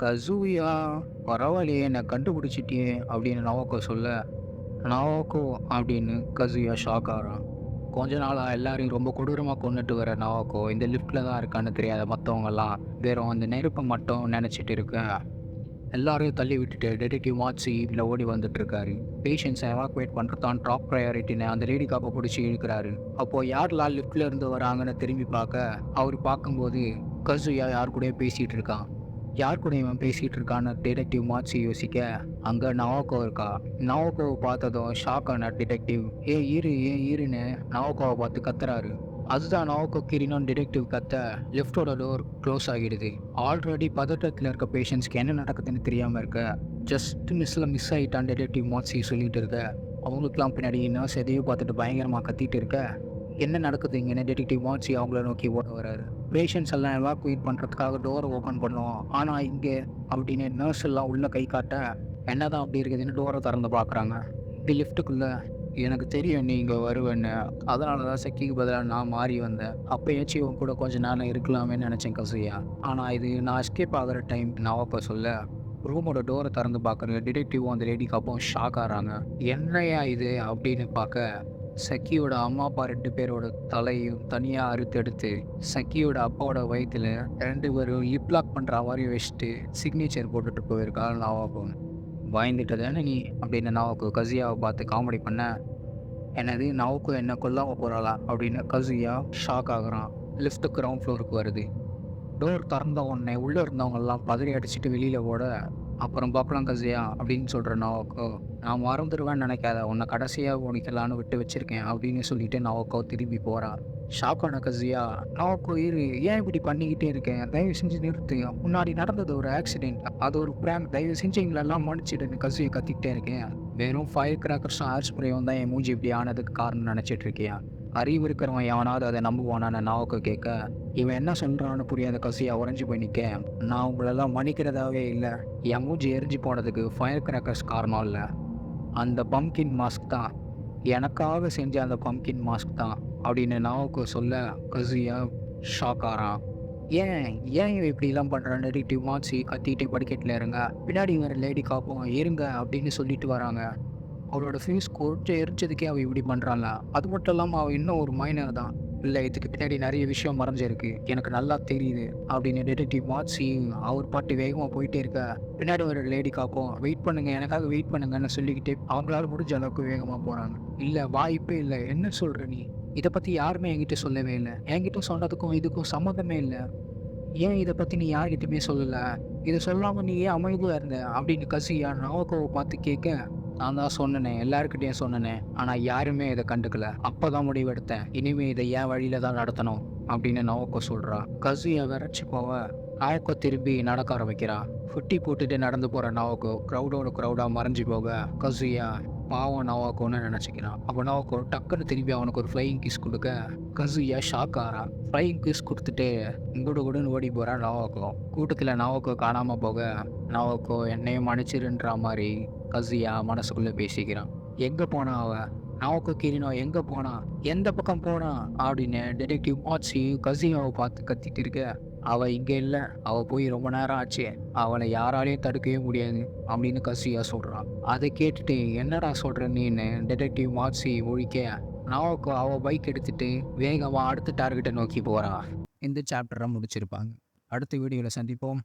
கசூயா பரவாயில்லையே என்ன கண்டுபிடிச்சிட்டியே அப்படின்னு நவாக்கோ சொல்ல, நவாக்கோ அப்படின்னு கசூயா ஷாக் ஆகுறான். கொஞ்ச நாளா எல்லாரையும் ரொம்ப கொடூரமா கொன்னுட்டு வர நவாக்கோ இந்த லிஃப்ட்ல தான் இருக்கான்னு தெரியாத மத்தவங்கலாம் வெறும் அந்த நெருப்ப மட்டும் நெனச்சிட்டு இருக்க. எல்லாரையும் தள்ளி விட்டுட்டு டிடெக்டிவ் மாட்சி இதுல ஓடி வந்துட்டு இருக்காரு. பேஷண்ட்ஸை எவாக்குவேட் பண்றது தான் டாப் ப்ரையாரிட்டின்னு அந்த லேடி காப்பை பிடிச்சி இழுக்கிறாரு. அப்போ யாரெல்லாம் லிஃப்ட்ல இருந்து வராங்கன்னு திரும்பி பார்க்க, அவர் பார்க்கும்போது கசுயா யார் கூடயோ பேசிட்டு இருக்கான். யார் கூட இவன் பேசிட்டு இருக்கான்னு டிடெக்டிவ் மாட்சி யோசிக்க, அங்க நவாக்கோ இருக்கா. நவாக்கோவை பார்த்ததும் ஷாக் ஆன டிடெக்டிவ் ஏன் இருன்னு நவாக்கோவை பார்த்து கத்துறாரு. அதுதான் நவாக்கோ கிரினோன்னு டிடெக்டிவ் கத்த லிஃப்டோட டோர் க்ளோஸ் ஆகிடுது. ஆல்ரெடி பதட்டத்தில் இருக்க பேஷண்ட்ஸ்க்கு என்ன நடக்குதுன்னு தெரியாமல் இருக்க, ஜஸ்ட் மிஸ் ஆகிட்டான் டிடெக்டிவ் மாட்சி சொல்லிட்டு இருக்க. அவங்களுக்குலாம் பின்னாடி நர்ஸ் எதையோ பார்த்துட்டு பயங்கரமாக கத்திட்டு இருக்க, என்ன நடக்குது இங்கன்னு டிடெக்டிவ் மாட்சி அவங்கள நோக்கி ஓட வராரு. பேஷண்ட்ஸ் எல்லாம் எவாக்குவேட் பண்ணுறதுக்காக டோரை ஓப்பன் பண்ணுவோம், ஆனால் இங்கே அப்படின்னு நர்ஸ் எல்லாம் உள்ளே கை காட்ட, என்னதான் அப்படி இருக்குதுன்னு டோரை திறந்து பார்க்குறாங்க. இப்படி லிஃப்ட்டுக்குள்ளே எனக்கு தெரியும் நீ இங்கே வருவேன்னு, அதனால தான் செக்கிக்கு பதிலாக நான் மாறி வந்தேன். அப்போயாச்சும் உன் கூட கொஞ்சம் நேரம் இருக்கலாமேன்னு நினச்சேன் கசையா. ஆனால் இது நான் எஸ்கேப் ஆகிற டைம் நவாக்கோ சொல்ல, ரூமோட டோரை திறந்து பார்க்குற டிடெக்டிவும் அந்த லேடிக்கு அப்போ ஷாக் ஆகிறாங்க. என்னையா இது அப்படின்னு பார்க்க, சக்கியோட அம்மா அப்பா 2 பேரோட தலையும் தனியாக அறுத்தெடுத்து சக்கியோட அப்பாவோட வயிற்றுல 2 பேரும் லிப் லாக் பண்ணுற மாதிரி வச்சுட்டு சிக்னேச்சர் போட்டுட்டு போயிருக்காள் நவாக்கோ. பயந்துட்டு தானே நீ அப்படின்னு நவாக்கோ கசியாவை பார்த்து காமெடி பண்ண, என்னது நவாக்கோ என்ன கொல்லாம போகிறாளா அப்படின்னு கசியா ஷாக் ஆகுறான். லிஃப்ட் கிரவுண்ட் ஃப்ளோருக்கு வருது. டோர் திறந்த உடனே உள்ளே இருந்தவங்கெல்லாம் பதறி அடிச்சுட்டு வெளியில் ஓட, அப்புறம் பார்க்கலாம் கசியா அப்படின்னு சொல்கிற நவாக்கோ, நான் மறந்துடுவேன்னு நினைக்காத, உன்னை கடைசியாக உனக்கலான்னு விட்டு வச்சிருக்கேன் அப்படின்னு சொல்லிட்டு நவாக்கோ திரும்பி போகிறா. ஷாக்கான கசியா, நவாக்கோ இரு, ஏன் இப்படி பண்ணிக்கிட்டே இருக்கேன், தயவு செஞ்சு நிறுத்து, முன்னாடி நடந்தது ஒரு ஆக்சிடென்ட், அது ஒரு பிராங்க், தயவு செஞ்சு எங்களெல்லாம் மன்னிச்சிடுன்னு கசியை கத்திக்கிட்டே இருக்கேன். வெறும் ஃபயர் கிராக்கர்ஸும் ஏர் ஸ்ப்ரேயும் தான் என் மூஞ்சி இப்படி ஆனதுக்கு காரணம் நினச்சிட்டு இருக்கியா? அறிவு இருக்கிறவன் எவனாவது அதை நம்புவானான்னு நவாக்கோ கேட்க, இவன் என்ன சொல்கிறான்னு புரியாத கசியா உறைஞ்சி போய் நிற்க, நான் உங்களெல்லாம் மன்னிக்கிறதாவே இல்லை, என் மூஞ்சி எரிஞ்சு போனதுக்கு ஃபயர் கிராக்கர்ஸ் காரணம் இல்லை, அந்த பம்கின் மாஸ்க் தான், எனக்காக செஞ்ச அந்த பம்கின் மாஸ்க் தான் அப்படின்னு நவாக்கோ சொல்ல, கசியா ஷாக் ஆகிறான். ஏன் ஏன் இவன் இப்படிலாம் பண்ணுறான்னு டிடெக்டிவ் மாட்சி கத்திட்டு படிக்கட்டில் இருங்க, பின்னாடி வேறு லேடி காப்போம் இருங்க அப்படின்னு சொல்லிட்டு வராங்க. அவளோட ஃபேஸ் கொஞ்சம் எரிச்சதுக்கே அவள் இப்படி பண்ணுறாளா? அது மட்டும் இல்லாமல் அவள் இன்னும் ஒரு மைனர் தான். இல்லை இதுக்கு பின்னாடி நிறைய விஷயம் மறைஞ்சிருக்கு, எனக்கு நல்லா தெரியுது அப்படின்னு டிடெக்டிவ் மாட்சி அவர் பாட்டு வேகமாக போயிட்டே இருக்க, பின்னாடி ஒரு லேடி காப்போம் வெயிட் பண்ணுங்க, எனக்காக வெயிட் பண்ணுங்கன்னு சொல்லிக்கிட்டே அவங்களால முடிஞ்ச அளவுக்கு வேகமாக போகிறாங்க. இல்லை வாய்ப்பே இல்லை, என்ன சொல்கிற நீ? இதை பற்றி யாருமே என்கிட்ட சொல்லவே இல்லை, என்கிட்ட சொன்னதுக்கும் இதுக்கும் சம்மந்தமே இல்லை, ஏன் இதை பற்றி நீ யார்கிட்டயுமே சொல்லலை, இதை சொல்லாமல் நீ ஏன் அமைதியாக இருந்த அப்படின்னு கசியா நவாக்கோவை பார்த்து கேட்க, நான் தான் சொன்னனே, எல்லாருக்கிட்டையும் சொன்னனே, ஆனால் யாருமே இதை கண்டுக்கல, அப்போ தான் முடிவெடுத்தேன், இனிமேல் இதை என் வழியில தான் நடத்தணும் அப்படின்னு நவாக்கோ சொல்கிறா. கசியா விரைச்சி போவ நவாக்கோ திரும்பி நடக்க ஆரம்பிக்கிறா. ஃபுட்டி போட்டுட்டு நடந்து போகிற நவாக்கோ க்ரௌடோட க்ரௌடாக மறைஞ்சி போக, கசியா பாவம் நவாக்கோன்னு நினச்சிக்கிறான். அப்போ நவாக்கோ டக்குன்னு திரும்பி அவனுக்கு ஒரு ஃப்ளையிங் கிஸ் கொடுக்க, கசியா ஷாக் ஆகிறான். ஃப்ளையிங் கிஸ் கொடுத்துட்டு குடுன்னு ஓடி போகிறான் நவாக்கோ. கூட்டத்தில் நவாக்கோ காணாமல் போக, நவாக்கோ என்னையும் மன்னிச்சிருன்ற மாதிரி கசியா மனசுக்குள்ளே பேசிக்கிறான். எங்கே போனா அவ? நவாக்கோ கிரினோ எங்கே போனா, எந்த பக்கம் போனா அப்படின்னு டிடெக்டிவ் மாட்சி கசியாவை பார்த்து கத்திட்டு இருக்க, அவள் இங்கே இல்லை, அவள் போய் ரொம்ப நேரம் ஆச்சு, அவளை யாராலையும் தடுக்கவே முடியாது அப்படின்னு கசியா சொல்கிறான். அதை கேட்டுட்டு என்னடா சொல்கிற நீன்னு டிடெக்டிவ் மாட்சி ஒழிக்க, நவாக்கோ அவள் பைக் எடுத்துட்டு வேகமாக அடுத்த டார்கெட்டை நோக்கி போகிறா. இந்த சாப்டரை முடிச்சிருப்பாங்க. அடுத்த வீடியோவில் சந்திப்போம்.